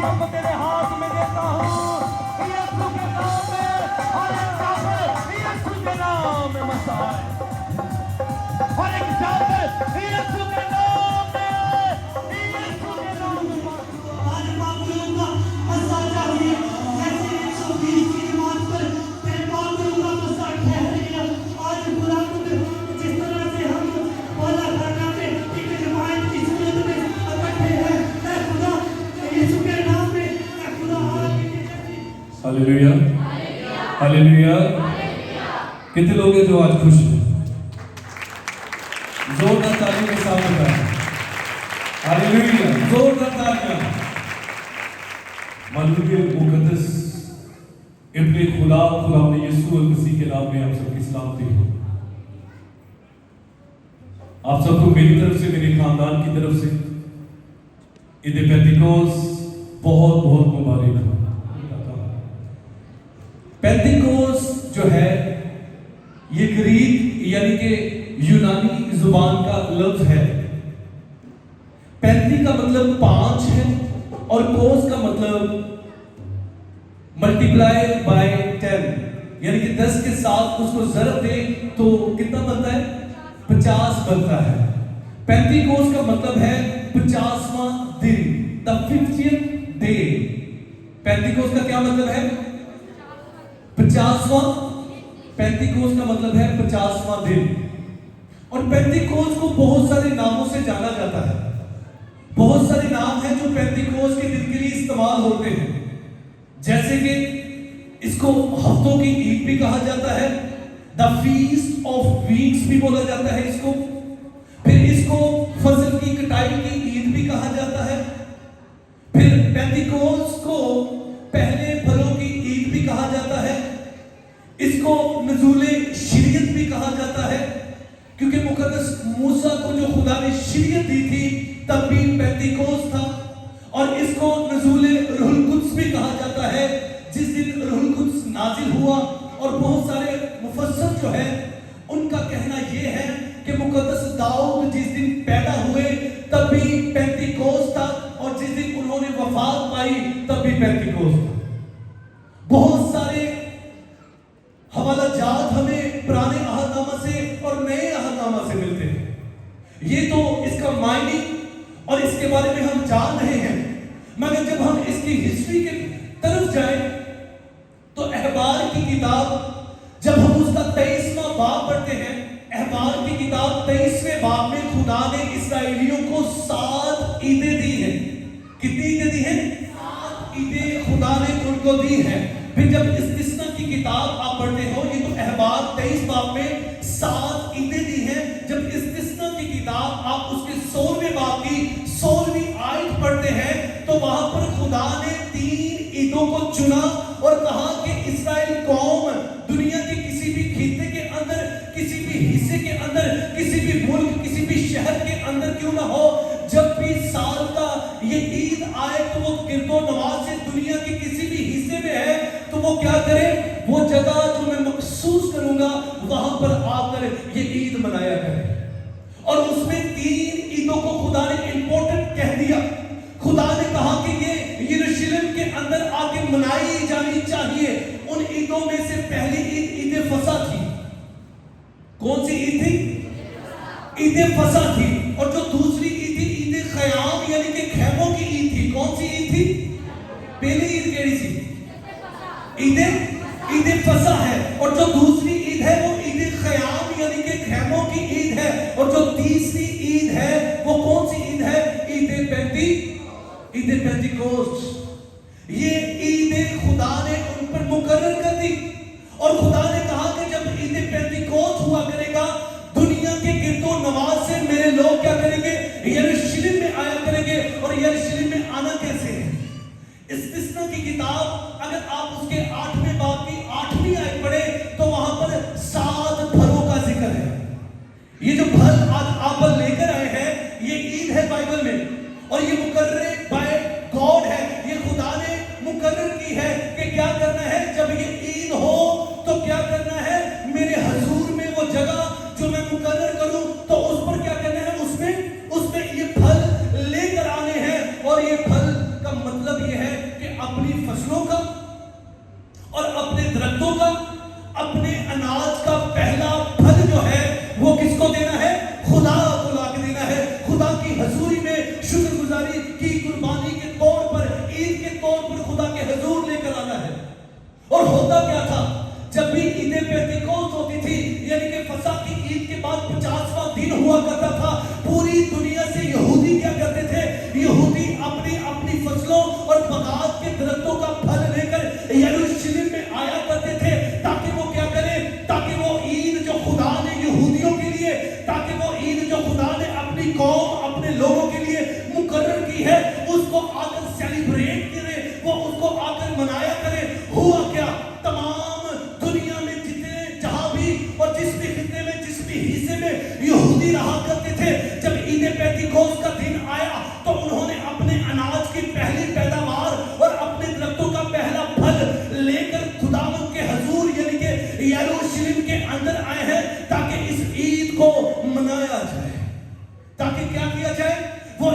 सब तेरे हाथ में देता हूँ। यीशु के नाम में हर एक जादू यीशु के नाम में मसा है। हर एक जादू यीशु के नाम में, यीशु के नाम में आज पापियों का मसा चाहिए, जैसे 120 की इमारत पर तेरे पापियों का मसा ठहरेगा। आज खुदा जिस तरह से हम बोला खाना में एक जमात की सूरत में इकट्ठे हैं, ऐ खुदा यीशु के नाम में, ऐ खुदा हालेलुया, हालेलुया। कितने लोग हैं जो आज खुश हैं? जोरदार तालियों के साथ बताएं हालेलुया, जोरदार तालियां। माननीय मुकद्दस इब्ने खुदा ने यीशु मसीह के नाम में आप सबकी सलामती हो। आप सबको मेरी तरफ से, मेरे खानदान की तरफ से ईद पेंतिकोस्त बहुत बहुत मुबारक हो। पेंतिकोस्त जो है ये ग्रीक यानी कि यूनानी जुबान का लफ्ज है। पैंती का मतलब 5 है और कोस का मतलब मल्टीप्लाई बाय 10, यानी कि 10 के साथ उसको ज़रब दे तो कितना बनता है? 50 बनता है। पेंतिकोस्त का मतलब है 50वां दिन, द 50th डे। पेंतिकोस्त का क्या मतलब है? 50वां। पेंतिकोस्त का मतलब है 50वां दिन। और पेंतिकोस्त को बहुत सारे नामों से जाना जाता है। बहुत सारे नाम हैं जो पेंतिकोस्त के दिन के लिए इस्तेमाल होते हैं, जैसे कि इसको हफ्तों की ईद भी कहा जाता है, द फीस्ट ऑफ वीक्स भी बोला जाता है इसको। फिर इसको फसल की कटाई की ईद भी कहा जाता है। फिर पेंतिकोस्त को पहले फलों की ईद भी कहा जाता है। इसको नज़ूले शरीयत भी कहा जाता है, क्योंकि मुकद्दस मूसा को जो खुदा ने शरीयत दी थी तब भी पेंतिकोस्त था। और इसको नज़ूले रूहुल कुद्स भी कहा जाता है, जिस दिन रूहुल कुद्स नाजिल हुआ। और बहुत सारे मुफस्सिर जो है उनका कहना यह है कि मुकद्दस दाऊद जिस दिन पैदा हुए तब भी पेंतिकोस्त था, और जिस दिन उन्होंने वफात पाई तब भी पेंतिकोस्त था। बहुत सारे हवालाजात हमें पुराने अहदनामा से और नए अहदनामा से मिलते हैं। ये तो इसका मायने और इसके बारे में हम जान रहे हैं, मगर जब हम इसकी हिस्ट्री के तरफ जाएं तो अहबार की किताब, जब हम उसका 23वां बाब पढ़ते हैं, अहबार की किताब 23वें बाब में खुदा ने इस्राएलियों को 7 ईदें दी हैं। कितनी ईदें दी हैं? 7 ईदें खुदा ने उनको दी हैं। फिर जब इस्तिस्ना की किताब आप पढ़ते हो, ये तो अहबार 23 बाब में 7 ईदें दी हैं। जब इस्तिस्ना की किताब आप उसके 16वें बाब की 16वीं आयत पढ़ते हैं तो वहां पर खुदा ने 3 ईदों को चुना और कहा कि इस्राएल कौम दुनिया के किसी भी खित्ते के अंदर, किसी भी हिस्से के अंदर, किसी भी मुल्क, किसी भी शहर के अंदर क्यों ना हो, जब भी साल का ये ईद आए तो वो गिरदो नमाज से दुनिया के किसी भी हिस्से में है तो वो क्या करे? वो जगह जो मैं मखसूस करूंगा वहां पर आकर ये ईद मनाया करे। और उसमें 3 ईदों को खुदा ने इंपॉर्टेंट कह दिया। खुदा ने कहा कि ये यरूशलेम के अंदर आके मनाई जानी चाहिए। उन ईदों में से पहली ईद ईद फसा थी। कौन सी ईद थी? ईद फसा थी। और जो दूसरी ईद थी ईद ख़याम यानी कि खैमों की ईद थी। कौन सी ईद थी? पहली ईद केड़ी सी? ईद फसा है। और जो दूसरी ईद है वो ईद ख़याम यानी कि खैमों की ईद है। और जो तीसरी ईद है वो कौन सी ईद है? ईद पेंतिकोस्त। ये ईद खुदा ने उन पर मुकर्रर कर दी। और खुदा ने कहा कि जब ईद पेंतिकोस्त हुआ करेगा, दुनिया के गिरदो नवाज से मेरे लोग क्या करेंगे? यरूशलेम में आया करेंगे। और यरूशलेम में आना कैसे है? इस्तिस्ना की किताब अगर आप उसके 8वें बाब की 8वीं आयत पढ़े तो वहां पर 7 फलों का जिक्र है। ये जो फल आज आप लेकर आए हैं ये ईद है बाइबल में, और ये मुकर्रर बाय गॉड है। ये खुदा ने मुकर्रर की है कि क्या करना है जब ये ईद हो तो क्या करना है? मेरे हजूर में वो जगह जो मैं मुकर्रर करूं तो उस पर क्या करना है? उसमें ये फल लेकर आने हैं। और ये फल का मतलब ये है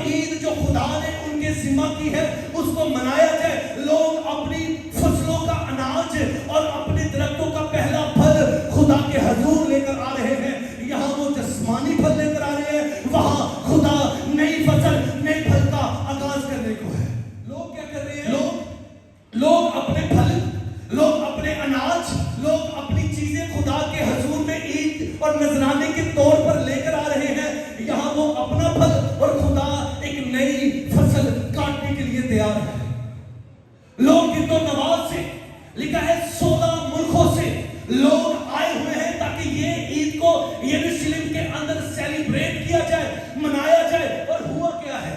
عید جو خدا نے ان کے ذمہ کی ہے اس کو منایا جائے. لوگ اپنی فصلوں کا اناج اور اپنے درختوں کا پہلا پھل خدا کے حضور لے کر آ رہے ہیں. یہاں وہ جسمانی پھل لے کر آ رہے ہیں, وہاں خدا نئی فصل نئی پھل کا آغاز کرنے کو ہے. لوگ کیا کر رہے ہیں؟ لوگ اپنے پھل, لوگ اپنے اناج, لوگ اپنی چیزیں خدا کے حضور میں عید اور نذرانے کے طور پر لے کر آ رہے ہیں. یہاں وہ اپنا پھل اور خدا ایک نئی فصل کاٹنے کے لیے تیار ہے. لوگ گرد و نواز سے, لکھا ہے 16 ملکوں سے لوگ آئے ہوئے ہیں تاکہ یہ عید کو یروشلم کے اندر سیلیبریٹ کیا جائے, منایا جائے. اور ہوا کیا ہے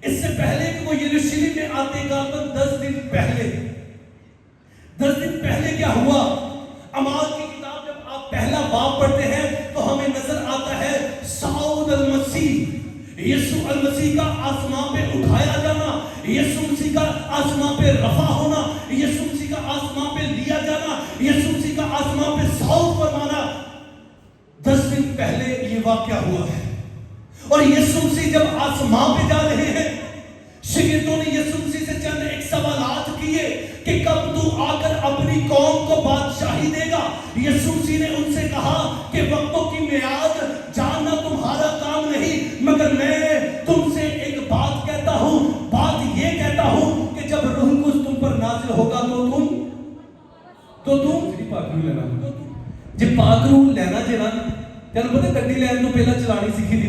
اس سے پہلے کہ وہ یروشلم میں آتے غالباً 10 دن پہلے کیا ہوا؟ اعمال کی کتاب جب آپ پہلا باب پڑھتے ہیں تو ہمیں نظر آتا ہے صعود المسیح, یسوع المسیح کا آسمان پہ اٹھایا جانا, یسوع مسیح کا آسمان پہ رفع ہونا, یسوع مسیح کا آسمان پہ لیا جانا, یسوع مسیح کا آسمان پہ صعود فرمانا. 10 دن پہلے یہ واقعہ ہوا ہے. اور یسوع مسیح جب آسمان پہ جا رہے ہیں, شاگردوں نے یسوع مسیح سے چند ایک سوالات کیے کہ کب تو آ کر اپنی قوم کو بادشاہی دے گا. یسوع مسیح نے ان سے کہا کہ وقتوں کی میعاد جاننا تمہارا کام نہیں, مگر میں تم سے ایک بات کہتا ہوں. بات یہ کہتا ہوں کہ جب روح القدس تم پر نازل ہوگا تو تم پاکرو لینا, جب پاکرو لینا جنا تینوں پتہ گڈی لین تو پہلا چلانی سیکھی دی,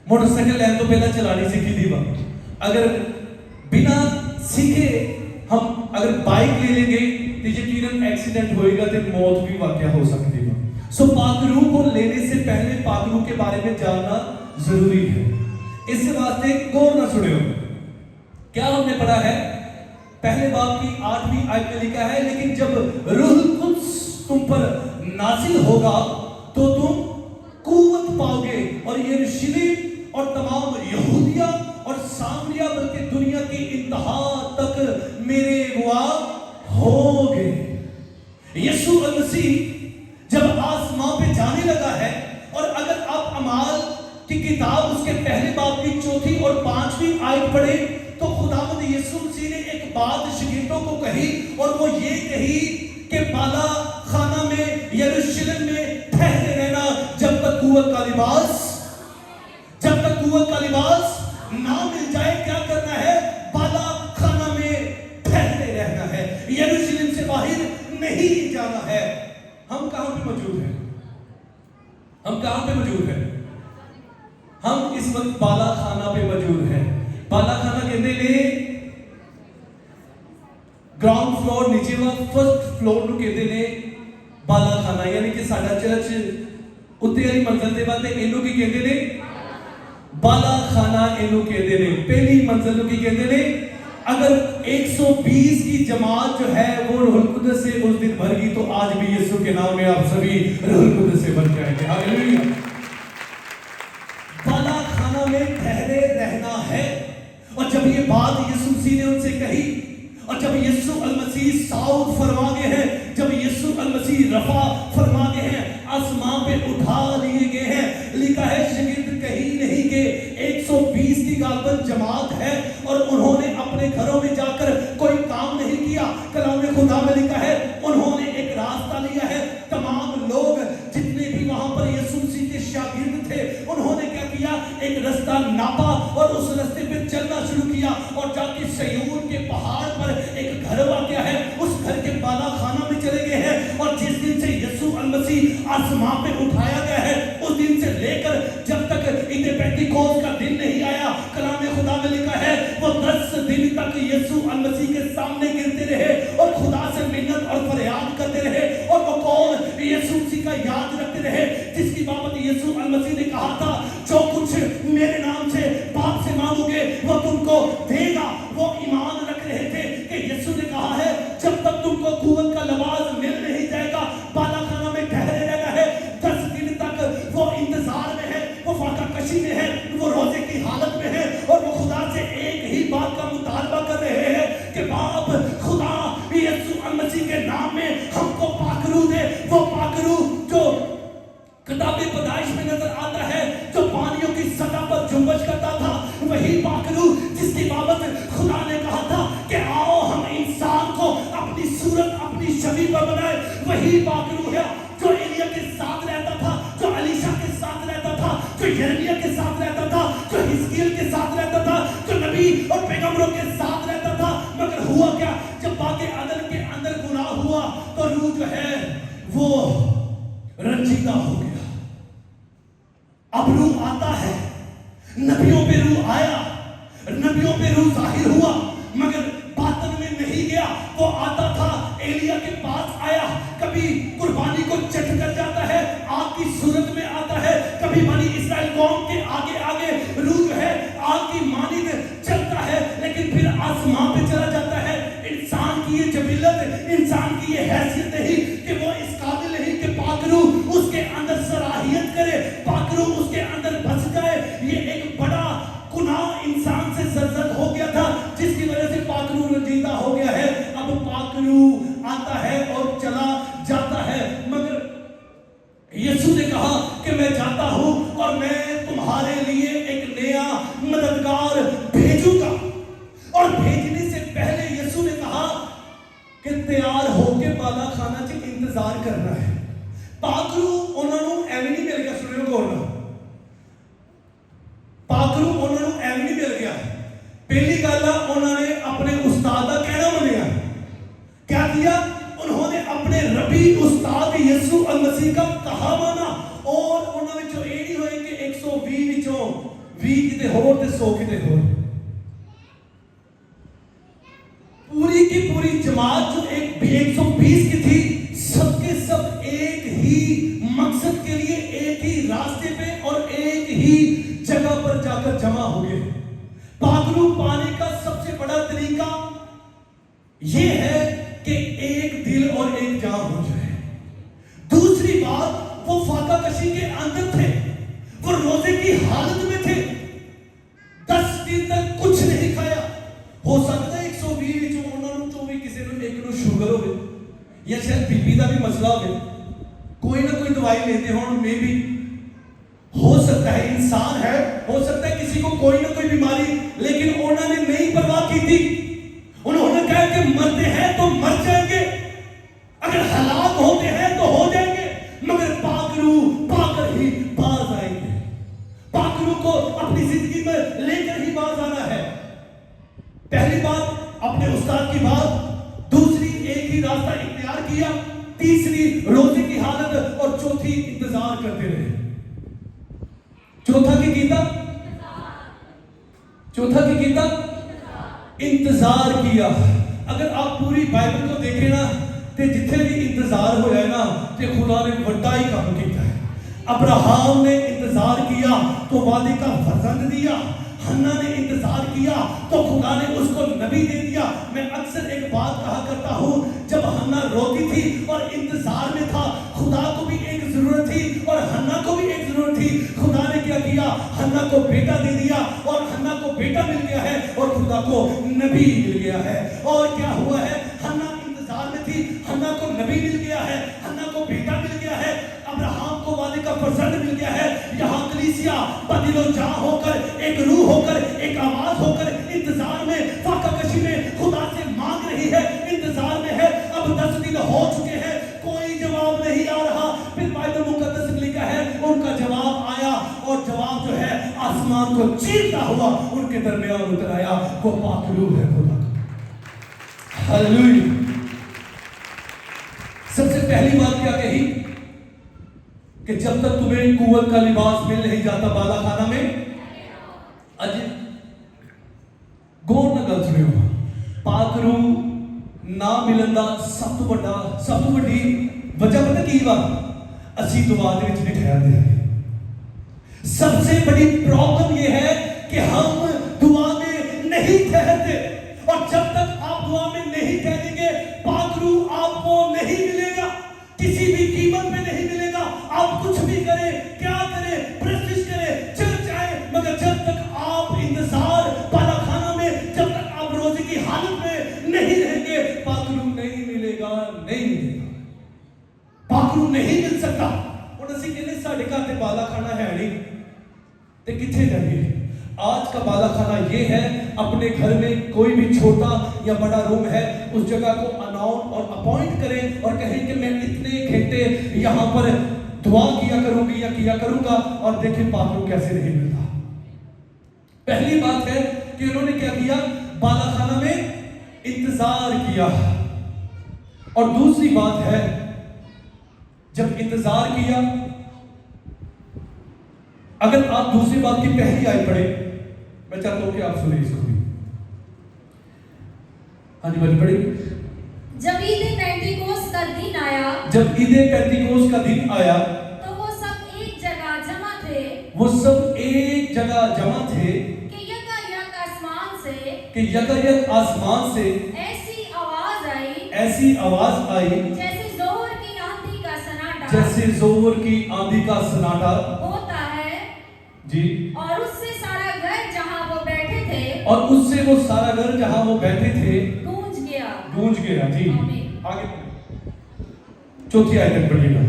موٹر سائیکل لین تو پہلا چلانی سیکھی دی. اگر بنا سیکھے ہم اگر بائک لے لیں گے تو یقیناً ایکسیڈنٹ ہوئے گا تو موت بھی واقع ہو سکتی ہے. سو پاکرو کو لینے سے پہلے پاکرو کے بارے میں جاننا ضروری ہے. اس سے واسطے غور نہ سنو. کیا ہم نے پڑھا ہے؟ پہلے باب کی 8ویں آیت میں لکھا ہے لیکن جب روح القدس تم پر نازل ہوگا تو تم قوت پاؤ گے اور یروشلم اور تمام یہودیہ اور سامریہ بلکہ دنیا کی انتہا تک میرے گواہ ہوگے. یسوع المسیح جب آسمان پہ جانے لگا ہے, اور اگر آپ اعمال کی کتاب اس کے پہلے باب کی 4 اور 5ویں آیت پڑھیں تو خداوند یسوع مسیح نے ایک بات شاگردوں کو کہی, اور وہ یہ کہی کہ بالا خانہ میں یروشلم میں ٹھہرے رہنا جب تک قوت کا لباس نہ مل جائے. کیا کرنا ہے؟ بالا خانہ میں ٹھہرے رہنا ہے, یروشلم سے باہر نہیں جانا ہے. ہم کہاں پہ موجود ہیں؟ ہم اس وقت بالا خانہ پہ موجود ہیں. بالا خانہ کہتے ہیں گراؤنڈ فلور, نیچے وا فرسٹ فلور نو کہتے ہیں بالا خانہ. یعنی کہ ساڈا چرچ اتنے والی منزل تے بعد اینو کی کہتے ہیں بالا خانہ, اینو کہتے ہیں پہلی منزل نو کی کہتے ہیں. اگر 120 کی جماعت جو ہے وہ روح القدس سے اس دن بھر گئی تو آج بھی یسوع کے نام میں آپ سبھی روح القدس سے بھر جائیں گے. ہاللیلویہ. بالا خانہ میں ٹھہرے رہنا ہے. اور جب یہ بات یسوع مسیح نے ان سے کہی, اور جب یسوع المسیح صعود فرما گئے ہیں, جب یسوع المسیح رفع فرما گئے ہیں, آسمان پہ اٹھا لیے گئے ہیں, لکھا ہے شاگرد کہیں نہیں کہ 120 کی غالباً جماعت ہے اور انہوں نے اپنے گھروں میں جا کر کوئی کام نہیں کیا. کلام خدا میں لکھا ہے انہوں نے ایک راستہ لیا ہے. تمام لوگ جتنے بھی وہاں پر یسوع مسیح کے شاگرد تھے انہوں نے کیا کیا؟ ایک رستہ ناپا اور اس رستے پہ چلنا شروع کیا, اور جا کے سیون کے پہاڑ پر ایک گھر واقع ہے, اس گھر کے بالا خانہ میں چلے گئے ہیں. اور جس دن سے یسوع المسیح آسمان پہ اٹھایا گیا ہے اس دن سے لے کر جب تک عید پینتیکوست کا دن نہیں آیا, کلام خدا میں لکھا ہے وہ 10 دن تک یسوع المسیح کے سامنے گرتے رہے اور خدا سے منت اور فریاد کرتے رہے, اور وہ کون یسوع مسیح کا یاد رکھتے رہے جس کی بابت یسوع المسیح نے کہا تھا جو کچھ میرے نام سے باپ سے مانگو گے وہ تم کو دے گا. وہ ایمان رکھ رہے تھے کہ یسوع نے کہا ہے جب تک تم کو قوت کا لباس مل نہیں جائے گا بالا خانہ میں ٹھہرے رہنا ہے. 10 دن تک وہ انتظار میں ہے, وہ فاقہ کشی میں ہے, وہ روزے کی حالت میں ہے, اور وہ خدا سے ایک ہی بات کا مطالبہ کر رہے ہیں کہ باپ خدا یسوع المسیح کے نام میں ہم کو پاکرو دے. وہ پاکرو جو کتاب پیدائش میں نظر آتا ہے جو پانیوں کی سطح پر جنبش کرتا تھا, वही पाकरू जिसकी बाबत खुदा ने कहा था कि आओ हम इंसान को अपनी सूरत अपनी छवि पर बनाए। वही पाकरू है जो एलिया के साथ रहता था, जो अलीशा के साथ रहता था, जो यिर्मयाह के साथ रहता था, जो हिजकिय्याह के साथ रहता था, जो नबी और पैगंबरों के साथ रहता था। मगर हुआ क्या, जब बाके अदन के अंदर गुनाह हुआ तो रूह जो है वो रंजीदा हो गया। अब रूह आता है, नबियों पे रूह आया, नबियों पे रूह जाहिर हुआ, मगर बातन में नहीं गया। वो आता था, एलिया के पास आया, कभी कुर्बानी को चट कर जाता है, आग की सूरत में आता है, कभी बनी इस्राएल कौम के आगे आगे रूह जो है आग की मानिंद चलता है, लेकिन फिर आसमां पे चला जाता है। इंसान की ये जबीलत, इंसान की ये हैसियत नहीं कि वो इस काबिल नहीं कि पाकरू उसके अंदर सलाहियत करे, पाकरू उसके अंदर बस जाए। ये एक बड़ा गुनाह इंसान से सरजद हो गया था, जिसकी वजह से पाकरू रंजीदा हो गया है। अब पाकरू आता है और चला जाता है, मगर यीशु ने कहा कि मैं जाता हूं और मैं तुम्हारे लिए एक नया मददगार भेजूंगा। और भेजने से पहले यीशु ने कहा कि तैयार होके बाला खाना च इंतजार करना है। पाकरू उन्होंने एवं नहीं मिल गया, सुनियो गौर नाल, पाकरू उन्होंने एवं नहीं मिल गया। पहली गल उन्होंने अपने उस्ताद का कहना मनिया। क्या किया? उन्होंने अपने रबी उस्ताद यीशु अल मसीह का कहा माना। और उन्होंने जो ये नहीं होए कि 120 विचों 20 किते होर ते 100 किते होर, पूरी की पूरी जमात जो एक 120 की थी, सबके सब एक ही मकसद के लिए एक ही रास्ते पे और एक ही जगह पर जाकर जमा हो गए। पाकरू पाने का सबसे बड़ा तरीका यह है कि एक दिल और एक जान हो जाए। दूसरी बात, वो फाका कशी के अंदर थे, वो रोजे की हालत में थे, 10 दिन तक कुछ नहीं खाया। हो सकता है 120 विचों उन्होंने 24 किसी ने एक नु शुगर हो या शायद बीपी का भी मसला हो, कोई ना कोई दवाई लेते हो, मे भी हो सकता है, इंसान है, हो सकता है किसी को कोई ना कोई बीमारी, लेकिन उन्होंने नहीं परवाह की थी। उन्होंने कहा कि मरते हैं तो मर जाएंगे, अगर हलाक होते हैं तो हो जाएंगे, मगर पाकरू पाकर ही बाज आएंगे। पाकरू को अपनी जिंदगी में लेकर ही बाज आना है। पहली बात अपने उस्ताद की बात, दूसरी एक ही रास्ता इख्तियार किया, तीसरी रोजे की हालत, और चौथी इंतजार करते रहे। चौथा की कीता, चौथा की कीता इंतजार किया। अगर आप पूरी बाइबल को देखें ना, तो जिथे भी इंतजार होया है ना, तो खुदा ने बड़ा ही काम किया है। अब्राहम ने इंतजार किया तो वादे का फर्जंद दिया, हन्ना ने इंतजार किया तो खुदा ने उसको नबी दे दिया। मैं अक्सर एक बात कहा करता हूँ, जब हन्ना रोती थी और इंतजार में था, खुदा को भी एक जरूरत थी और हन्ना को भी एक जरूरत थी। खुदा ने क्या किया? हन्ना को बेटा दे दिया, और हन्ना को बेटा मिल गया है और खुदा को नबी मिल गया है। और क्या हुआ है? हन्ना इंतजार में थी, हन्ना को नबी मिल गया है, हन्ना को बेटा मिल गया है, अब्राहम को वादे का फर्जंद मिल गया है। यहाँ कलीसिया बदिलो जा होकर, एक रूह होकर, एक आवाज होकर इंतजार में, फाका कशी में खुदा से मांग रही है, इंतजार में है। अब 10 दिन हो चुके हैं, कोई जवाब नहीं आ रहा। फिर बाइबल मुकद्दस में लिखा है उनका जवाब आया, और जवाब जो है आसमान को चीरता हुआ उनके दरमियान उतर आया। वो पाकरू है खुदा का। हालेलुया। सबसे पहली बात क्या कही कि जब तक तुम्हें कुव्वत का लिबास मिल नहीं जाता बाला खाना में, अज गौर न गल सुनियो, पाकरू ना मिलन दा सब तो बड़ी वजह पता की वा? असी दुआ दे विच नहीं ठहरदे हैं। सबसे बड़ी प्रॉब्लम यह है कि हम दुआ में नहीं ठहरते, और जब तक आप दुआ में नहीं ठहरेंगे, पाकरू आपको नहीं मिलेगा, किसी भी कीमत पे नहीं मिलेगा। आप कुछ भी करें, क्या करें, प्रैक्टिस करें, चल जाए, मगर जब तक आप इंतजार बाला खाना में, जब तक आप रोजे की हालत में नहीं रहेंगे, पाकरू नहीं मिलेगा, नहीं मिलेगा, पाकरू नहीं मिल सकता। और असं कहते साढ़े घर ते बाला खाना है नहीं, ते किथे जाइए? آج کا بالا خانہ یہ ہے، اپنے گھر میں کوئی بھی چھوٹا یا بڑا روم ہے اس جگہ کو اناؤن اور اپوائنٹ کریں اور کہیں کہ میں اتنے گھنٹے یہاں پر دعا کیا کروں گی یا کیا کروں گا، اور دیکھیں پاک روح کیسے نہیں ملتا۔ پہلی بات ہے کہ انہوں نے کیا کیا، بالا خانہ میں انتظار کیا، اور دوسری بات ہے جب انتظار کیا، اگر آپ دوسری بات کی پہلی آیت پڑھیں، میں چاہتا ہوں کہ آپ سنیں اس کو بھی۔ ہاں جی بھائی پڑھیں۔ جب عید پینتیکوس کا دن آیا، جب عید پینتیکوس کا دن آیا تو وہ سب ایک جگہ جمع تھے، وہ سب ایک جگہ جمع تھے کہ یکایک آسمان سے کہ یکایک آسمان سے ایسی آواز آئی ایسی آواز آئی جیسے زور کی آندھی کا سناٹا جیسے زور کی آندھی کا سناٹا ہوتا ہے، جی، اور اس سے سارا گھر جہاں وہ بیٹھے تھے اور اس سے وہ سارا گھر جہاں وہ بیٹھے تھے گونج گیا۔ گونج گیا۔ جی آمین۔ آگے چوتھی آیت تک پڑھیے گا۔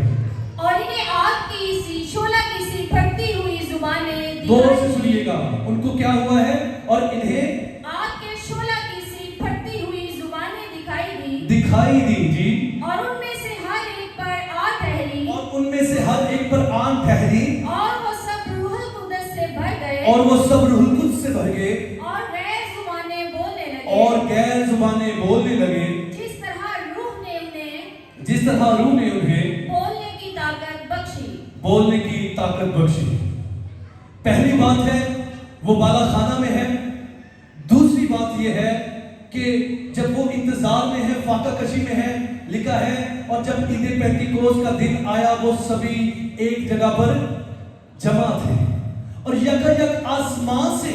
اور انہیں آگ کی سی شعلہ کی سی پھٹتی ہوئی زبانیں غور دکھائی سے سنیے گا، ان کو کیا ہوا ہے، اور انہیں آگ کے شعلہ کی سی پھٹتی ہوئی زبانیں دکھائی دکھائی دی، جی، اور ان میں سے ہر ایک پر آ ٹھہری، اور ان میں سے ہر ایک پر آن ٹھہری، اور وہ سب روح القدس سے بھر گئے، اور وہ سب روح القدس سے بھر گئے، اور غیر زبانیں بولنے لگے، اور غیر زبانیں بولنے لگے، جس طرح روح نے انہیں جس طرح روح نے انہیں بولنے کی طاقت بخشی۔ بولنے کی طاقت بخشی۔ پہلی بات ہے وہ بالا خانہ میں ہے، دوسری بات یہ ہے کہ جب وہ انتظار میں ہے، فاقہ کشی میں ہے، لکھا ہے اور جب عید پینتیکوس کا دن آیا وہ سبھی ایک جگہ پر جمع تھے، اور یکایک آسمان سے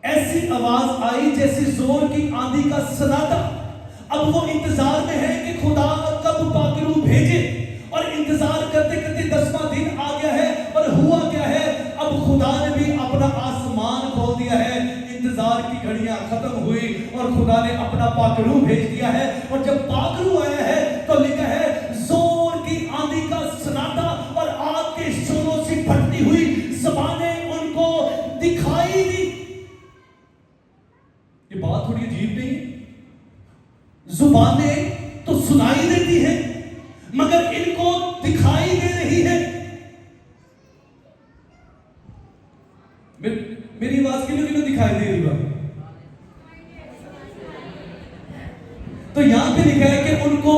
ایسی آواز آئی جیسے زور کی آندھی کا سناٹا۔ اب وہ انتظار میں ہے کہ خدا کب پاک روح بھیجے، اور انتظار کرتے کرتے 10واں دن آ گیا ہے، اور ہوا کیا ہے، اب خدا نے بھی اپنا آسمان کھول دیا ہے، انتظار کی گھڑیاں ختم ہوئی اور خدا نے اپنا پاک روح بھیج دیا ہے، اور جب پاک روح آیا ہے تو لکھا ہے زور کی آندھی کا سناٹا اور آگ کے شعلوں سے پھٹتی ہوئی زبانیں ان کو دکھائی دی۔ یہ بات تھوڑی عجیب نہیں ہے؟ زبانیں تو سنائی دیتی ہیں مگر ان کو دکھائی دے رہی ہے۔ میری آواز کیوں دکھائی دے رہی ہے؟ تو یہاں پہ لکھا ہے کہ ان کو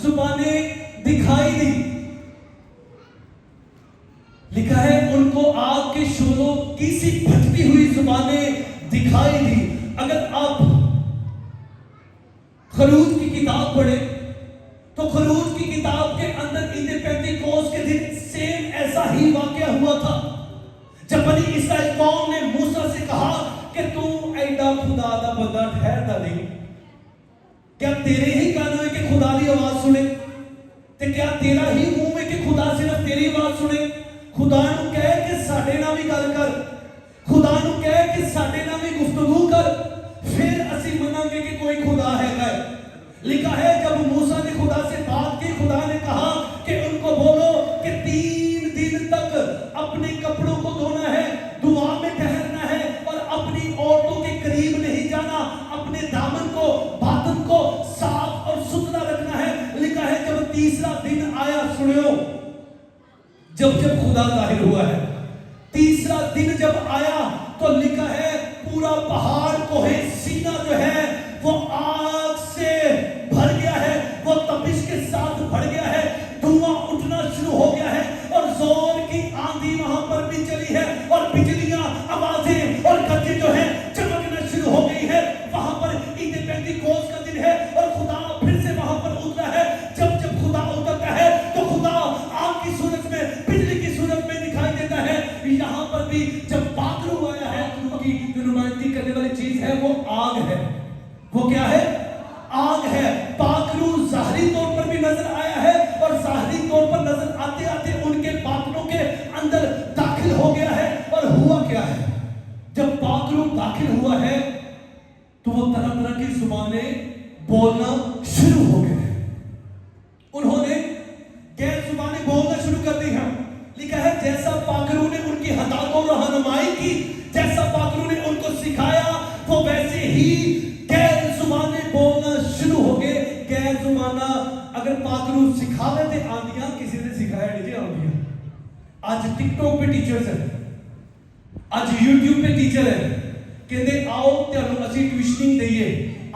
زبانیں دکھائی دی، لکھا ہے ان کو آگ کے شعلوں کی سی پھٹتی ہوئی زبانیں دکھائی دی۔ اگر آپ خروج کی کتاب پڑھیں تو خروج کی کتاب کے اندر عید پینتیکوس کے دن سیم ایسا ہی واقعہ ہوا تھا، جب بنی اسرائیل قوم نے موسیٰ سے کہا کہ تو ایڈا خدا دا بندہ ٹھہر دا نہیں، کیا تیرے ہی کانوں ہے کہ خدا دی آواز سنے، تے کیا تیرا ہی منہ ہے کہ خدا صرف تیری آواز سنے؟ خدا نو کہے کہ ساڈے نال بھی گل کر، خدا نو کہے کہ ساڈے نال بھی گفتگو کر، پھر اسی مناں گے کہ کوئی خدا ہے گا۔ لکھا ہے جب موسیٰ نے خدا سے بات کی، خدا نے کہا کہ ان کو بولو کہ 3 دن تک اپنے کپڑوں کو دھونا ہے، دعا میں ٹھہرنا ہے، اور اپنی عورتوں کے قریب نہیں جانا، اپنے دامن کو باطن کو صاف اور ستھرا رکھنا ہے۔ لکھا ہے جب تیسرا دن آیا، سنو، جب خدا ظاہر ہوا ہے، تیسرا دن جب آیا تو لکھا ہے پورا پہاڑ کوہ سینا جو ہے وہ آگ سے بھر گیا ہے، وہ تپش کے ساتھ بھر گیا ہے، دھواں اٹھنا شروع ہو گیا ہے، اور زور کی آندھی وہاں پر بھی چلی ہے، اور بجلیاں، آوازیں اور گرجیں جو ہیں چمکنا شروع ہو گئی ہے۔ وہاں پر عید پینتیکوس کا دن ہے اور خدا پھر سے وہاں پر اترا ہے۔ جب خدا اترتا ہے تو خدا آگ کی صورت میں، بجلی کی صورت میں دکھائی دیتا ہے۔ یہاں پر بھی جب پاک روح آیا ہے تو کی جو نمائندگی کرنے والی چیز ہے وہ آگ ہے۔ وہ کیا ہے؟ آگ ہے۔ پاک روح ظاہری طور پر بھی نظر آیا ہے، اور ظاہری طور پر نظر آتے آتے ان کے باطنوں کے اندر داخل ہو گیا ہے۔ اور ہوا کیا ہے؟ جب پاک روح داخل ہوا ہے تو وہ طرح طرح کی زبانیں بولنا شروع ہو گئے ہیں۔ انہوں نے غیر زبانیں بولنا شروع کر دی ہیں۔ لکھا ہے جیسا پاک روح نے ان کی ہدایت و رہنمائی کی، ही गैर जुबानें बोलना शुरू हो गए। गैर जुबाना अगर पाक रूह सिखावे ते आंदियां, किसी ने सिखाया नहीं आंदियां। आज टिकटॉक पे टीचर्स है, आज यूट्यूब पे टीचर है, कहते आओ तुहानू असी ट्यूशनिंग दईए,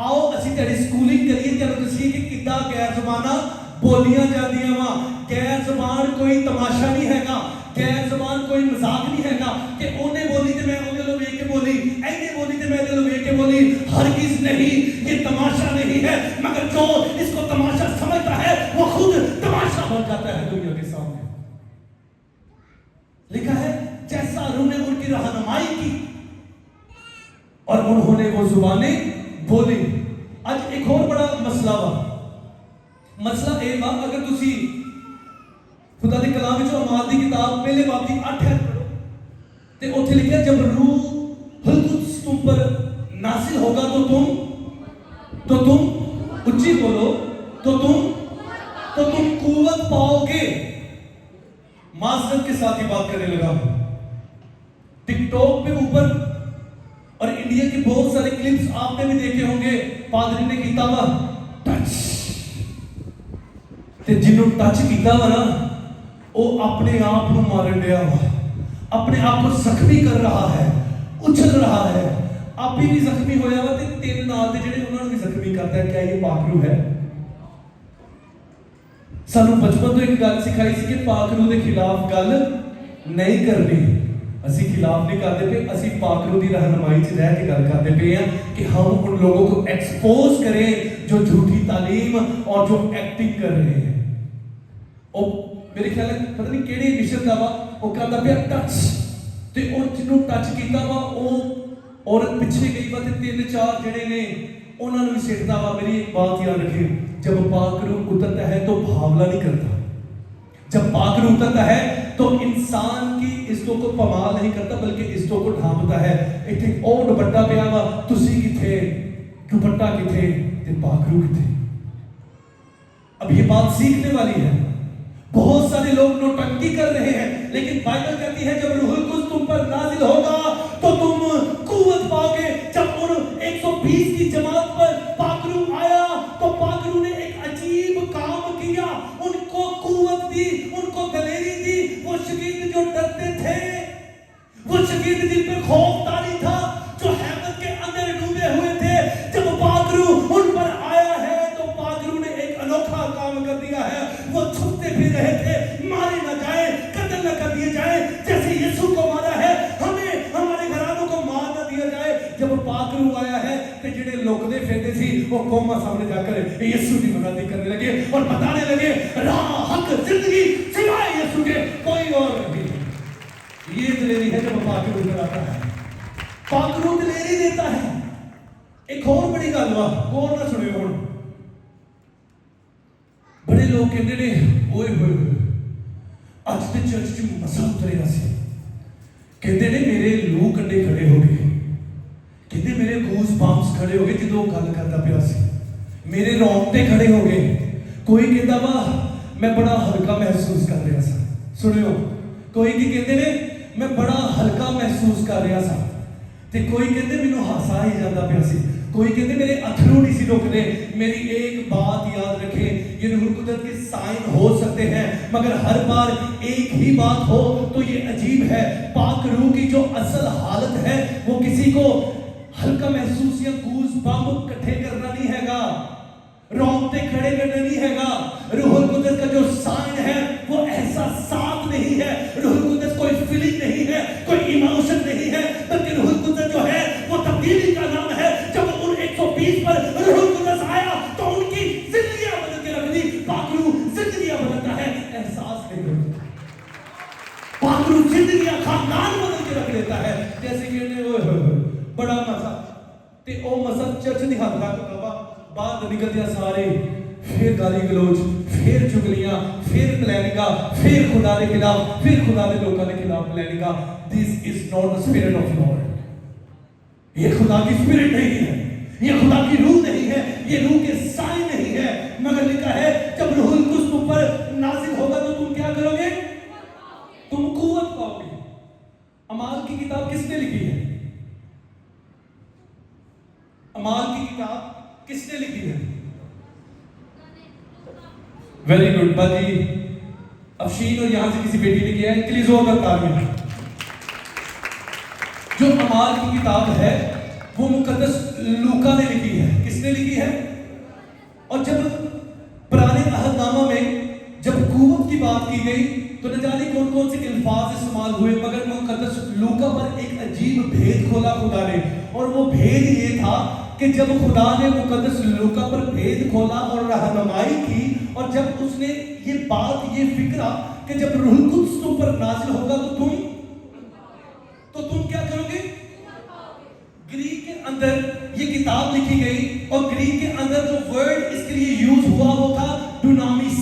आओ असी तुहाडी स्कूलिंग करिए, तुहानू दसीए कि किद्दां गैर जुबाना बोलियां जांदियां वा। गैर जुबान कोई तमाशा नहीं हैगा, गैर जुबान कोई मजाक नहीं हैगा कि ओने बोली ते मैं ओदे लो वेख के बोली, ऐने बोली ते मैं ओदे लो वेख के बोली। हरगिज़ नहीं, ये तमाशा नहीं है, मगर जो इसको तमाशा समझता है वो खुद तमाशा बन जाता है दुनिया के सामने। लिखा है जैसा रूह ने उनकी रहनुमाई की और उन्होंने वो जुबानें बोली। आज एक और बड़ा मसला वा, मसला ए वा, अगर तुसी खुदा दे कलाम विच अमाल दी किताब पहले बाब दी 8 है ते उत्थे लिखा जब रूह कुद्स तुम पर नासिल होगा तो तुम उच्ची बोलो, तो तुम कुव्वत पाओगे। माजरत के साथ ही बात करने लगा हूं। टिकटॉक पे ऊपर और इंडिया के बहुत सारे क्लिप्स आपने भी देखे होंगे, पादरी ने कीता वा टच, ते जिन्हों टच कीता वा ना वो अपने आप को मारन दिया वा, अपने आप को जख्मी कर रहा है, उछल रहा है। आप भी जख्मी होया वा ते तीन नाल दे जेडे उन्हां नूं भी जख्मी करता है। क्या ये पाक रूह है? सानू बचपन तो एक गल सिखाई सी कि पाक रूह दे खिलाफ गल नहीं करनी। असी खिलाफ नहीं करते पे, असी पाक रूह दी रहनुमाई च रह के गल करते पे हैं कि हम उन लोगों को एक्सपोज करें जो झूठी तालीम और जो एक्टिंग कर रहे हैं। और मेरे ख्याल है पता नहीं केड़े मिशन दा वा, वो करदा पिया टच, ते ओ जिन्नू टच कीता वा ओ औरत पिछे गई वा ते तीन चार जने ने उन्हां नूं सिटदा वा। मेरी एक बात याद रखिए, जब पाक रूह उतरता है तो भावना नहीं करता। जब पाक रूह उतरता है तो इंसान की इस्तों को पमाल नहीं करता, बल्कि इस्तों को ढांपता है। इत्थे ओ दुपट्टा पिया वा, तुसी किथे, दुपट्टा किथे ते पाक रूह किथे? अब ये बात सीखने वाली है। बहुत सारे लोग नौटंकी कर रहे हैं, लेकिन बाइबल कहती है जब रूहुल कुद्स तुम पर नाजिल होगा तो तुम कुव्वत पाओगे। जब उन 120 की जमात पर पाक रूह आया तो पाक रूह ने एक अजीब काम किया, उनको कुव्वत दी, उनको दलेरी दी। वो शगीर्द जो डरते थे, वो शगीर्द जिन पे खौफ तारी था, जो हैबत के अंदर डूबे हुए थे, जब पाक रूह उन पर आया है तो पाक रूह ने एक अनोखा काम कर दिया है। वो छुपते फिर रहे थे, मारे ना जाए, कत्ल न कर दिए जाए, जैसे यीशु को मारा है हमें हमारे घरानों को मार ना दिया जाए। जब पाक रूह आया है तो जिहड़े लोकदे फिरदे सी वो कौमां सामने जाकर यीशु की मदद करने लगे और बताने लगे राह हक जिंदगी सिवाय यीशु के कोई और नहीं। ये दलेरी है जब पाक रूह उतर आता है, पाक रूह दलेरी देता है। एक और बड़ी गल वा, और ना सुनियो हुण। बड़े लोग कहते ने ओए होए अज ते चर्च च मसा उतरेगा सी, कहते ने मेरे लू कंडे खड़े हो गए, कहते मेरे गूस बम्स खड़े हो गए जो गल करता पिया सी, मेरे रोंगटे खड़े हो गए। कोई कहता वा मैं बड़ा हल्का महसूस कर रहा सा। सुनियो, कोई की कहते ने मैं बड़ा हल्का महसूस कर रहा सा, ते कोई कहते मैनू हासा ही जाता पिया सी, कोई कहते मेरे अथरू नहीं सी रुकते। मेरी एक बात याद रखें, ये रूह कुदरत के साइन हो सकते हैं, मगर हर बार एक ही बात हो तो ये अजीब है। पाक रूह की जो असल हालत है वो किसी को हल्का महसूस या गूज बम्प इकट्ठे करना नहीं हैगा, रोंगटे खड़े करना नहीं हैगा। रूहुल कुदरत का जो साइन है वो एहसासात नहीं है, रूहुल कुदरत कोई फीलिंग नहीं है, कोई इमोशन नहीं है, बल्कि रूहुल कुदरत जो है वो तब्दीली का नाम है। जब उन 120 पर रूहुल कुदरत आया तो उनकी जिंदगियां बदल के रख दी। पाक रूह जिंदगियां बदलता है, एहसास नहीं बदलता। पाक रूह जिंदगियां खानदान बदल के रख देता है। जैसे कि ओए होए बड़ा मजा ते ओ मजा चर्च दी हद तक बाबा बाहर निकलदियां सारे फिर गाली गलोच, फिर चुगलियां, फिर प्लानिंगा, फिर खुदा के खिलाफ, फिर खुदा के लोगों के खिलाफ प्लानिंगा। This is not the spirit of lord. ये खुदा की स्पिरिट नहीं है, ये खुदा की रूह नहीं है, ये रूह के साइन नहीं है। मगर लिखा है जब रूहुल कुद्स तुम पर नाजिल होगा तो तुम क्या करोगे? तुम कुव्वत पाओगे। अमाल की किताब किसने लिखी है? اعمال کی کتاب کس نے لکھی ہے؟ ویری گڈ باجی افشین اور یہاں سے کسی بیٹی نے کیا ہے، کے لیے زوردار تالیاں۔ جو اعمال کی کتاب ہے وہ مقدس لوکا نے لکھی ہے۔ کس نے لکھی ہے؟ اور جب پرانے عہد نامہ میں جب قوت کی بات کی گئی تو نہ جانے کون کون سے الفاظ استعمال ہوئے، مگر مقدس لوکا پر ایک عجیب بھید کھولا خدا نے، اور وہ بھید یہ تھا کہ جب خدا نے مقدس لوکا پر بھید کھولا اور رہنمائی کی، اور جب اس نے یہ بات یہ فکرہ کہ جب روح القدس تم پر نازل ہوگا تو تم کیا کرو گے؟ گریک کے اندر یہ کتاب لکھی گئی، اور گریک کے اندر جو ورڈ اس کے لیے یوز ہوا وہ تھا ڈونامس۔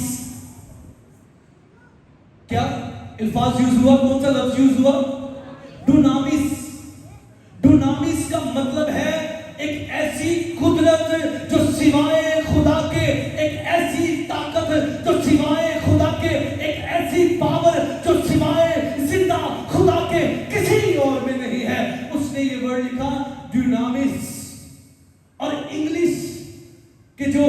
کیا الفاظ یوز ہوا؟ کون سا لفظ یوز ہوا؟ ڈونامس۔ ڈونامس کا مطلب ہے ایک ایسی قدرت جو سوائے خدا کے، ایک ایسی طاقت جو سوائے خدا کے، ایک ایسی پاور جو سوائے زندہ خدا کے کسی اور میں نہیں ہے۔ اس نے یہ ورڈ لکھا ڈونامس۔ اور انگلش کے جو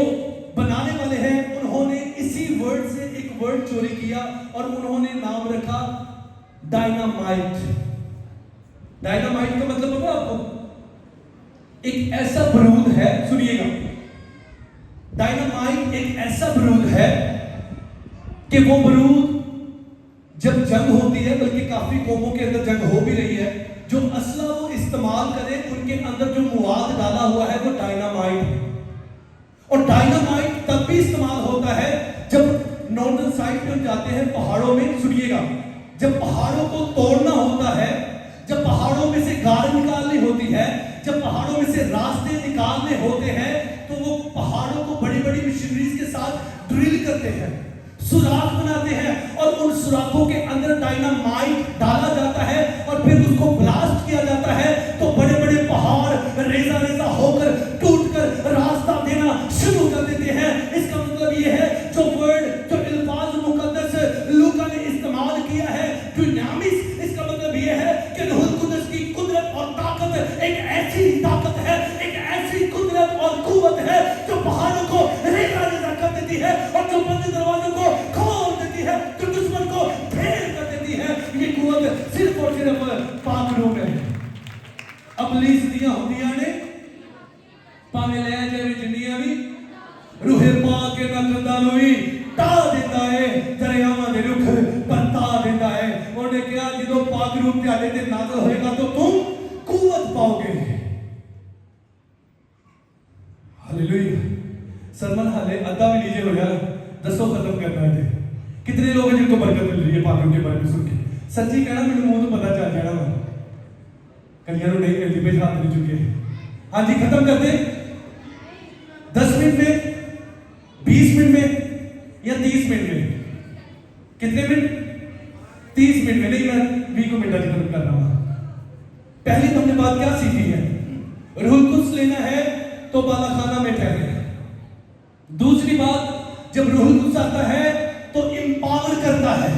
بنانے والے ہیں انہوں نے اسی ورڈ سے ایک ورڈ چوری کیا اور انہوں نے نام رکھا ڈائنامائٹ۔ ڈائنامائٹ کا مطلب پتہ آپ کو؟ ایک ایسا بارود ہے، سنیے گا، ڈائنامائٹ ایک ایسا بارود ہے کہ وہ بارود جب جنگ ہوتی ہے، بلکہ کافی قوموں کے اندر جنگ ہو بھی رہی ہے، جو اسلحہ وہ استعمال کرے ان کے اندر جو مواد ڈالا ہوا ہے وہ ڈائنامائٹ ہے۔ اور ڈائنامائٹ تب بھی استعمال ہوتا ہے جب نارتھن سائڈ پہ جاتے ہیں پہاڑوں میں، سنیے گا، جب پہاڑوں کو توڑنا ہوتا ہے، جب پہاڑوں میں سے گار نکالنی ہوتی ہے، جب پہاڑوں میں سے راستے نکالنے ہوتے ہیں، تو وہ پہاڑوں کو بڑی بڑی مشینریز کے ساتھ ڈرل کرتے ہیں، سوراخ بناتے ہیں، اور ان سوراخوں کے اندر ڈائنامائٹ ڈالا جاتا ہے اور پھر اس کو بلاسٹ کیا جاتا ہے، تو بڑے بڑے پہاڑ ریزہ ریزہ ہو کر ٹوٹ کر راستہ دینا شروع کر دیتے ہیں۔ اس کا مطلب یہ ہے جو ورڈ جو الفاظ مقدس لوکا نے استعمال کیا ہے ڈونامس، اس کا مطلب یہ ہے کہ روح القدس کی قدرت اور طاقت ایک ایسی طاقت ہے، ایک ایسی قدرت اور قوت ہے جو پہاڑوں کو ریزہ ریزہ کر دیتی ہے، اور جو بند دروازوں کو کھول دیتی ہے، جو دشمن کو ڈھیر کر دیتی ہے۔ یہ قوت صرف اور صرف پاک روح میں ہے۔ ابلیس دیاں ہوندیاں نے پاویں لے جائے جنیاں بھی روح پاک کے نقدہ نوی تا دیتا ہے، دریاواں دے رخ پرتا دیتا ہے۔ انہوں نے کہا جدو پاک روح تہاڈے تے نازل ہوئے گا تو تم قوت پاؤ گے۔ ہاللویہ۔ سرمن حالے ادھا بھی نیچے ہو جائے، دسو ختم کرنا ہے۔ کتنے لوگ ہیں جن کو برکت مل رہی ہے پاک روح کے بارے میں سن کے؟ سچی کہنا میرے منہ تو پتہ چل جانا وا، کلیاں نہیں کہتی پہ ہاتھ نہیں چکے۔ ہاں جی ختم کر دیں 10 منٹ میں، 20 منٹ میں یا 30 منٹ میں؟ کتنے منٹ؟ 30 منٹ میں نہیں، میں 20 منٹ ختم کر رہا ہوں۔ پہلی ہم نے بات کیا سیکھی ہے؟ روح القدس لینا ہے تو بالا خانہ میں ٹھہرے۔ دوسری بات، جب روح القدس آتا ہے تو امپاور کرتا ہے،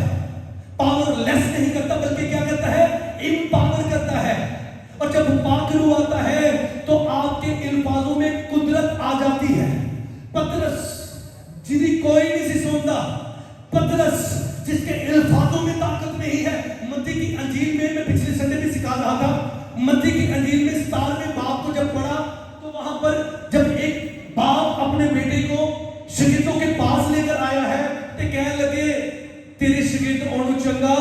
پاور لیس نہیں کرتا بلکہ کیا کرتا ہے؟ امپاور کرتا ہے۔ اور جب پاک روح آتا ہے تو آپ کے الفاظوں میں قدرت آ جاتی ہے۔ پترس جنہیں کوئی نہیں سی سنتا، پترس جس کے الفاظوں میں طاقت نہیں ہے، متی کی انجیل میں پچھلے سنڈے بھی سکھا رہا تھا، متی کی انجیل میں 17ویں باب کو جب پڑھا تو وہاں پر جب ایک باپ اپنے بیٹے کو شاگردوں کے پاس لے کر آیا ہے تو کہنے لگے تیرے شاگرد انہوں چنگا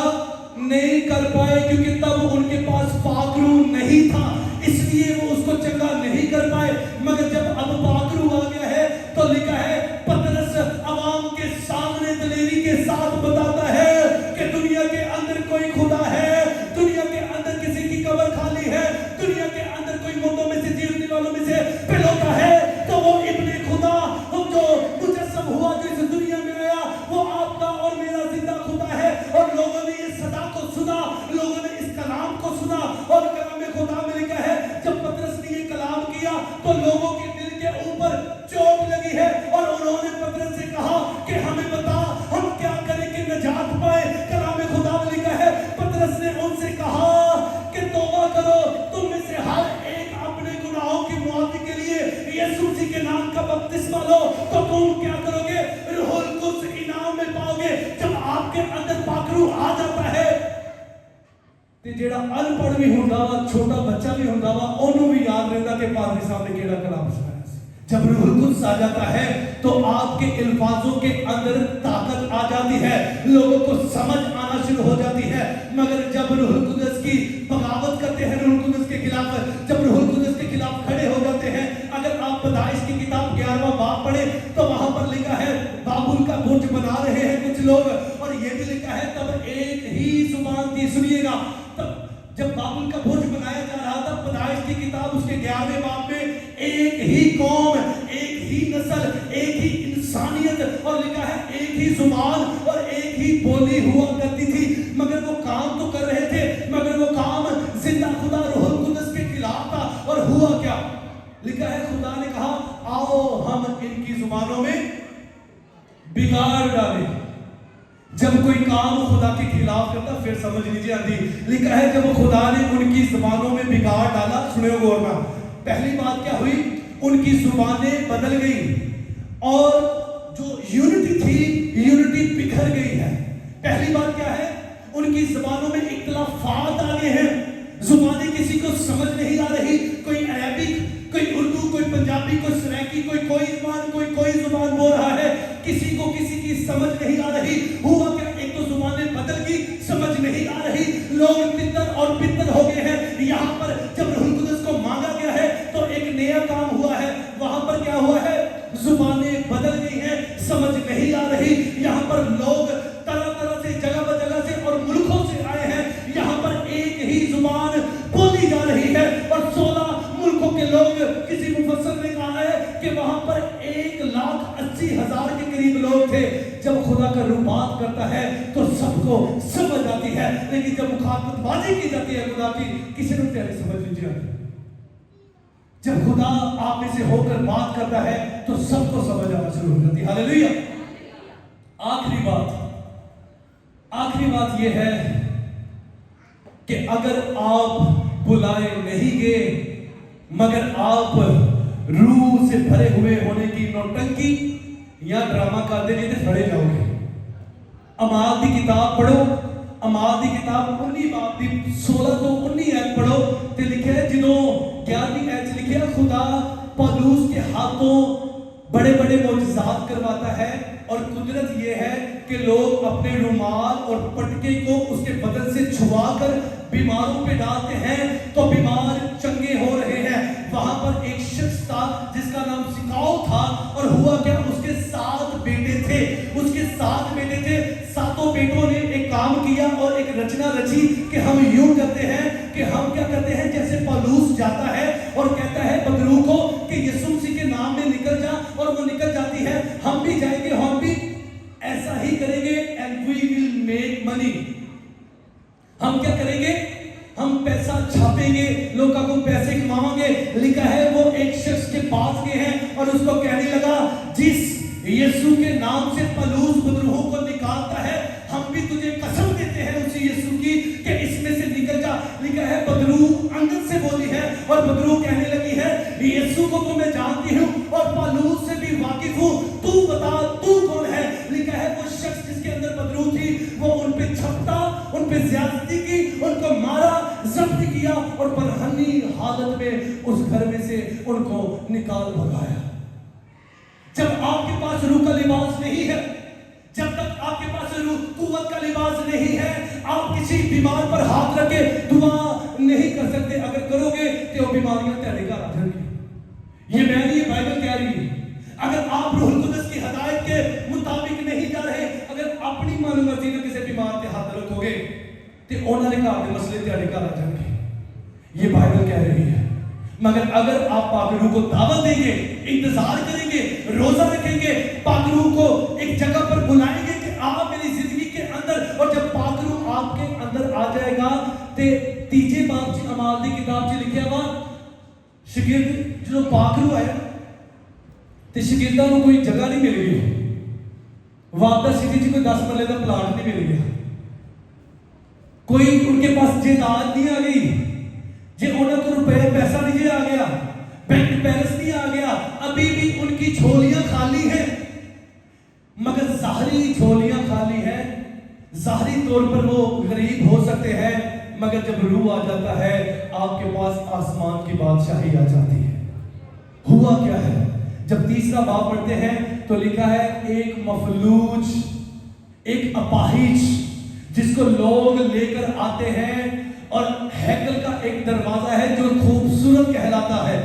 نہیں کر پائے کیونکہ تب ان کے پاس پاک روح نہیں تھا، اس لیے وہ اس کو چنگا نہیں کر پائے۔ مگر جب اب پاک روح آ گیا ہے تو لکھا ہے پترس عوام کے سامنے دلیری کے ساتھ بتاتا ہے کہ دنیا کے اندر کوئی خدا ہے، دنیا کے اندر کسی کی قبر خالی ہے، دنیا کے اندر کوئی مردوں میں سے جیونے والوں میں سے پلوتا ہے، تو وہ ابن خدا جو مجسم ہوا جو اس دنیا میں آیا وہ آپ کا اور میرا زندہ خدا ہے۔ اور لوگوں نے یہ صدا کو سنا، لوگوں نے اس کلام کو سنا، اور کلام خدا میں لکھا ہے جب پترس نے یہ کلام کیا تو لوگوں کے دل کے اوپر چوٹ لگی ہے، اور انہوں نے پترس سے کہا کہ ہمیں بتا ہم کیا کریں کہ نجات پائے۔ کلام خدا میں لکھا ہے پترس نے ان سے کہا کہ توبہ کرو، تم میں سے ہر ایک اپنے گناہوں کی معافی کے لیے का बपतिस्मा लो तो तुम क्या करोगे? रूहुल कुद्स इनाम में पाओगे। जब आपके अंदर पाकरू आ जाता है ते जेड़ा अनपढ़ भी हुंदा वा, छोटा बच्चा भी हुंदा वा, ओनू भी याद रहता कि पादरी साहब ने केड़ा कलाम सुनाया सी। जब रूहुल कुद्स आ जाता है तो आपके अल्फाजों के अंदर ताकत आ जाती है, लोगों को समझ आना शुरू हो जाती है। मगर जब रूहुल कुद्स की बगावत करते हैं, रूहुल कुद्स के खिलाफ, जब रूहुल कुद्स के खिलाफ खड़े हो जाते हैं, अगर आप पैदाइश की किताब 11वां बाब पढ़े तो वहां पर लिखा है बाबुल का बुर्ज बना रहे हैं कुछ लोग, और ये भी लिखा है तब एक ही जुबान थी। सुनिएगा, तब जब बाबुल का बुर्ज बनाया जा रहा था, पैदाइश की किताब उसके 11वें बाब में एक ही कौम, एक ही नस्ल, एक ही इंसानियत, और लिखा है एक ही जुबान और एक ही बोली हुआ करती थी। मगर वो काम तो कर रहे थे, मगर वो काम जिंदा खुदा रूहुल कुद्स के खिलाफ था। और हुआ क्या? लिखा है खुदा ने कहा आओ हम इनकी जुबानों में बिगाड़ डालें। जब कोई काम खुदा के खिलाफ करता, फिर समझ लीजिए आदि, लिखा है जब खुदा ने उनकी जुबानों में बिगाड़ डाला, सुनियो गौर ना, पहली बात क्या हुई? उनकी जुबानें बदल गई और जो यूनिटी थी, यूनिटी बिखर गई है। पहली बात क्या है? उनकी जुबानों में इख्तिलाफात आ गए हैं, जुबानें किसी को समझ नहीं आ रही, कोई अरबिक, कोई उर्दू, कोई पंजाबी, कोई सराइकी, कोई जुबान, कोई जुबान बोल रहा है, किसी को किसी की समझ नहीं आ रही। हुआ क्या? एक तो जुबानें बदल गई, समझ नहीं आ रही, लोग तितर और बितर हो गए हैं। यहाँ पर जब रूहुल कुद्स को मांगा गया है तो एक नया काम हुआ है, वहां पर क्या हुआ है? जुबानें बदल गई हैं, समझ नहीं आ रही। यहाँ पर लोग तरह तरह से, जगह जगह से और मुल्कों से आए हैं, यहाँ पर एक ही जुबान बोली जा रही है और 16 मुल्कों के लोग, किसी मुफस्सिर ने कहा है कि वहां पर 1,80,000 के करीब लोग थे। जब खुदा का रूह बात करता है तो सबको समझ आती है, लेकिन जब मुखातबाजी की जाती है खुदा की, किसी ने तैयारी समझ लीजिए, जब खुदा आप में से होकर बात करता है तो सबको समझ आना शुरू हो जाती है। हालेलुया। आखिरी बात यह है कि अगर आप बुलाए नहीं गए मगर आप रूह से भरे हुए होने की नौटंकी या ड्रामा करते नहीं तो फड़े जाओगे। अमाल की किताब पढ़ो, अमाल की किताब 19 बाब की 16 तो 19 ऐत पढ़ो ते लिखा है, जिदों 11वीं ऐत लिखा खुदा पौलुस के हाथों बड़े बड़े मौजज़ात करवाता है, और कुदरत यह है कि लोग अपने रुमाल और पटके को उसके बदन से छुआकर बीमारों पे डालते हैं तो बीमार चंगे हो रहे हैं। वहां पर एक शख्स था जिसका नाम सिकाओ था, और हुआ क्या? उसके 7 बेटे थे, उसके 7 बेटे थे। 7 बेटों ने एक काम किया और एक रचना रची कि हम यूं करते हैं कि हम क्या करते हैं, जैसे पौलुस जाता है और कहता है बदरू को कि यीशु मसीह के नाम में निकल जा, और वो निकल जाती है, हम भी जाएंगे, हम भी ऐसा ही करेंगे, and we will make money. हम क्या करेंगे? हम पैसा छापेंगे, लोगों को पैसे कमाएंगे। लिखा है वो एक शख्स के पास गए हैं और उसको कहने लगा, जिस यीशु के नाम से पौलुस बदरूहों को निकालता है, हम भी तुझे कसम देते हैं उसी यीशु की कि इसमें से निकल जा। लिखा है बदरू अंदर से बोली है और बदरू कहने लगी है, यीशु को तो मैं जानती हूँ और पौलुस से भी वाकिफ हूँ, तू बता तू कौन है। लिखा है वो शख्स जिसके अंदर बदरू थी वो उन पे छपटा, उन पे ज्यादती की, उनको मारा, जब्त किया और बरहनी हालत में उस घर में से उनको निकाल भगाया। जब आपके पास रूह का लिबास नहीं है, जब तक आपके पास रूह कुव्वत का लिबास नहीं है, आप किसी बीमार पर हाथ रख के दुआ नहीं कर सकते। अगर करोगे तो बीमारियां तेरे घर आ जाएंगी। ये मैं नहीं, ये बाइबल कह रही है। अगर आप रूहुल कुद्स की हदायत के मुताबिक नहीं जा रहे, अगर अपनी मनमर्जी में किसी बीमार के हाथ रखोगे तो उन्होंने घर के मसले तेरे घर आ जाएंगे। ये बाइबल कह रही है। मगर अगर आप पाक रूह को दावत देंगे, इंतजार करेंगे, रोजा रखेंगे, पाक रूह को एक जगह पर बुलाएंगे कि आप मेरी जिंदगी के अंदर, और जब पाक रूह आपके अंदर आ जाएगा तो 3 बाब च अमाल की किताब च लिखा हुआ, शागिर्द जो पाक रूह आया तो शागिर्दां को कोई जगह नहीं मिल गई। वादा सिटी च कोई 10 मरले का प्लाट नहीं मिल गया, कोई उनके पास जायदाद नहीं आ गई, जे उन्होंने को रुपए पैसा नहीं आ गया, बैंक बैलेंस नहीं आ गया, अभी भी उनकी ظاہری طور پر وہ غریب ہو سکتے ہیں مگر جب روح آ جاتا ہے آپ کے پاس آسمان کی بادشاہی آ جاتی ہے. ہوا کیا ہے جب تیسرا باب پڑھتے ہیں تو لکھا ہے ایک مفلوج، ایک اپاہج جس کو لوگ لے کر آتے ہیں اور ہیکل کا ایک دروازہ ہے جو خوبصورت کہلاتا ہے،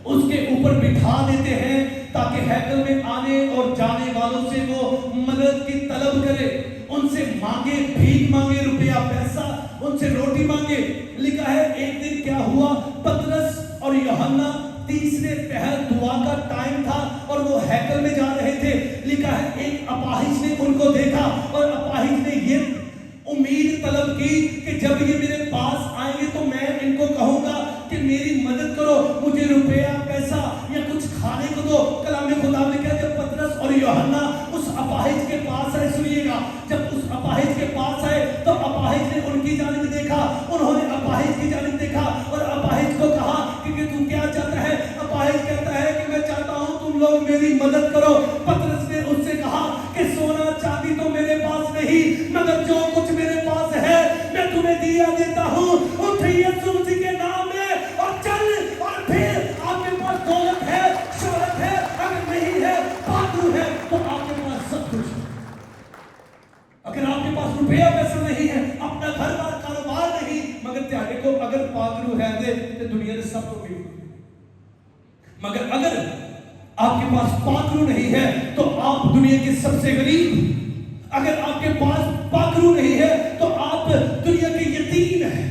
اس کے اوپر بٹھا دیتے ہیں تاکہ ہیکل میں آنے اور جانے والوں سے وہ مدد کی طلب کرے، ان سے مانگے، بھیک مانگے، روپیہ پیسہ، ان سے روٹی مانگے. لکھا ہے ایک دن کیا ہوا، پطرس اور یوحنا تیسرے پہر دعا کا ٹائم تھا اور وہ ہیکل میں جا رہے تھے. لکھا ہے ایک اپاہج نے ان کو دیکھا اور اپاہج نے یہ امید طلب کی کہ جب یہ میرے پاس آئیں گے تو میں ان کو کہوں گا کہ میری مدد کرو، مجھے روپیہ پیسہ یا کچھ کھانے کو دو. کلام خدا نے کہا جب پطرس اور یوحنا اس اپاہج کے پاس آئے، سنیے گا، جب اس اپاہج کے پاس آئے تو اپاہج نے ان کی جانب دیکھا، انہوں نے اپاہج کی جانب دیکھا اور اپاہج کو کہا کہ تو کیا چاہتا ہے؟ اپاہج کہتا ہے کہ میں چاہتا ہوں تم لوگ میری مدد کرو. پطرس نے اس سے کہا کہ سونا چاندی تو میرے پاس نہیں مگر جو کچھ میرے پاس ہے میں تمہیں دیا دیتا ہوں. اٹھ یسوع مسیح کے نام میں اور چل. اور پھر آپ کے پاس دولت ہے، شہرت ہے، اگر نہیں ہے پاگلو ہے تو آپ کے پاس سب کچھ ہے. اگر آپ کے پاس روپیہ پیسہ نہیں ہے، اپنا گھر بار کاروبار نہیں، مگر تیارے کو اگر پاگلو ہے دے تو دنیا نے سب کو بھی. مگر اگر آپ کے پاس پاگلو نہیں ہے تو آپ دنیا کے سب سے غریب. اگر آپ کے پاس پاگلو نہیں ہے تو آپ دنیا کے یتیم ہیں.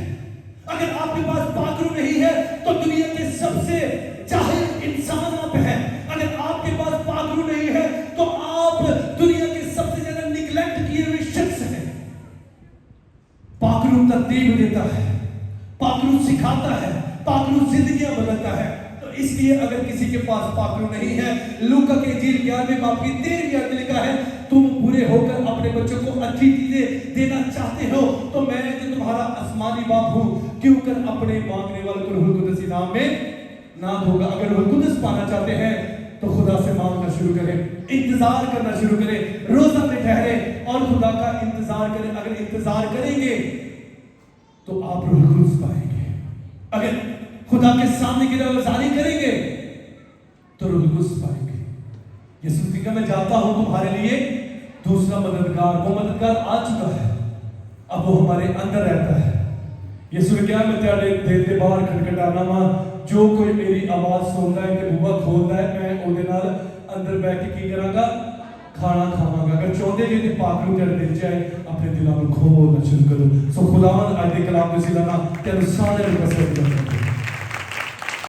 اگر آپ کے پاس پاگلو نہیں ہے تو دنیا کے سب سے جاہل انسان آپ ہیں. اگر آپ کے پاس پاگلو نہیں ہے تو آپ دنیا کے سب سے زیادہ نیگلیکٹ کیے ہوئے شخص ہیں. پاگلو ترتیب دیتا ہے، پاگلو سکھاتا ہے، پاگلو زندگیاں بدلتا ہے. تو اس لیے اگر کسی کے پاس پاگلو نہیں ہے، لوکا کے انجیل 11ویں باب کی 13ویں آیت میں لکھا ہے تم بوڑھے ہو کر اپنے بچوں کو اچھی چیزیں دینا چاہتے ہو تو میں جو تمہارا آسمانی باپ ہوں کیوں کر اپنے مانگنے والوں کو روح القدس انعام میں نہ ہوگا. اگر روح القدس پانا چاہتے ہیں تو خدا سے مانگنا شروع کریں، انتظار کرنا شروع کریں، روزہ میں ٹھہرے اور خدا کا انتظار کریں. اگر انتظار کریں گے تو آپ روح القدس پائیں گے. اگر خدا کے سامنے کی روزاری کریں گے تو روح القدس پائیں گے. یسوع نے کہا میں جاتا ہوں تمہارے لیے دوسرا مددگار. وہ مددگار آ چکا ہے، اب وہ ہمارے اندر رہتا ہے. یسوع نے کہا میں تیرے دل دے باہر کھٹکھٹانا وا، جو کوئی میری آواز سنتا ہے کہ بوا کھولتا ہے میں اودے نال اندر بیٹھ کے کی کراں گا، کھانا کھاواں گا. اگر چاہتے جے تے پاک رو تیرے دل چ اپنے دلاں نوں کھولنا شروع کرو. سو خداوند اج دے کلام دے سلسلہ نا تینوں سارے نوں پسند کردا ہے.